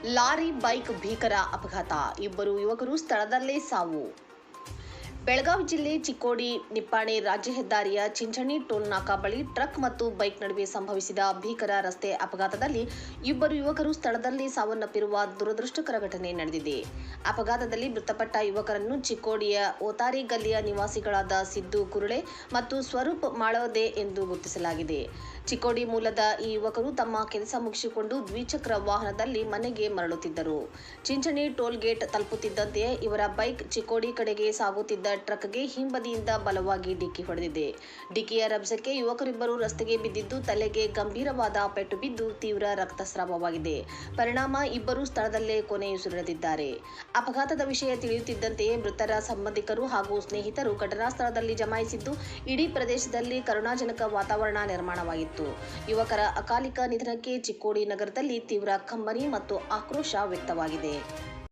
Lorry bike ಭೀಕರ ಅಪಘಾತ, ಇಬ್ಬರು ಯುವಕರು ಸ್ಥಳದಲ್ಲೇ ಸಾವು. ಬೆಳಗಾವಿ ಜಿಲ್ಲೆ ಚಿಕ್ಕೋಡಿ ನಿಪ್ಪಾಣಿ ರಾಜ್ಯ ಹೆದ್ದಾರಿಯ ಚಿಂಚಣಿ ಟೋಲ್ ನಾಕಾ ಬಳಿ ಟ್ರಕ್ ಮತ್ತು ಬೈಕ್ ನಡುವೆ ಸಂಭವಿಸಿದ ಭೀಕರ ರಸ್ತೆ ಅಪಘಾತದಲ್ಲಿ ಇಬ್ಬರು ಯುವಕರು ಸ್ಥಳದಲ್ಲೇ ಸಾವನ್ನಪ್ಪಿರುವ ದುರದೃಷ್ಟಕರ ಘಟನೆ ನಡೆದಿದೆ. ಅಪಘಾತದಲ್ಲಿ ಮೃತಪಟ್ಟ ಯುವಕರನ್ನು ಚಿಕ್ಕೋಡಿಯ ಓತಾರಿ ಗಲ್ಲಿಯ ನಿವಾಸಿಗಳಾದ ಸಿದ್ದು ಕುರುಳೆ ಮತ್ತು ಸ್ವರೂಪ್ ಮಾಳವದೆ ಎಂದು ಗುರುತಿಸಲಾಗಿದೆ. ಚಿಕ್ಕೋಡಿ ಮೂಲದ ಈ ಯುವಕರು ತಮ್ಮ ಕೆಲಸ ಮುಗಿಸಿಕೊಂಡು ದ್ವಿಚಕ್ರ ವಾಹನದಲ್ಲಿ ಮನೆಗೆ ಮರಳುತ್ತಿದ್ದರು. ಚಿಂಚಣಿ ಟೋಲ್ ಗೇಟ್ ತಲುಪುತ್ತಿದ್ದಂತೆಯೇ ಇವರ ಬೈಕ್ ಚಿಕ್ಕೋಡಿ ಕಡೆಗೆ ಸಾಗುತ್ತಿದ್ದ ಟ್ರಕ್ಗೆ ಹಿಂಬದಿಯಿಂದ ಬಲವಾಗಿ ಡಿಕ್ಕಿ ಹೊಡೆದಿದೆ. ಡಿಕ್ಕಿಯ ರಭಸಕ್ಕೆ ಯುವಕರಿಬ್ಬರು ರಸ್ತೆಗೆ ಬಿದ್ದಿದ್ದು ತಲೆಗೆ ಗಂಭೀರವಾದ ಪೆಟ್ಟು ಬಿದ್ದು ತೀವ್ರ ರಕ್ತಸ್ರಾವವಾಗಿದೆ. ಪರಿಣಾಮ ಇಬ್ಬರು ಸ್ಥಳದಲ್ಲೇ ಕೊನೆಯುಸಿರೆಳೆದಿದ್ದಾರೆ. ಅಪಘಾತದ ವಿಷಯ ತಿಳಿಯುತ್ತಿದ್ದಂತೆಯೇ ಮೃತರ ಸಂಬಂಧಿಕರು ಹಾಗೂ ಸ್ನೇಹಿತರು ಘಟನಾ ಸ್ಥಳದಲ್ಲಿ ಜಮಾಯಿಸಿದ್ದು ಇಡೀ ಪ್ರದೇಶದಲ್ಲಿ ಕರುಣಾಜನಕ ವಾತಾವರಣ ನಿರ್ಮಾಣವಾಗಿತ್ತು. ಯುವಕರ ಅಕಾಲಿಕ ನಿಧನಕ್ಕೆ ಚಿಕ್ಕೋಡಿ ನಗರದಲ್ಲಿ ತೀವ್ರ ಕಂಬನಿ ಮತ್ತು ಆಕ್ರೋಶ ವ್ಯಕ್ತವಾಗಿದೆ.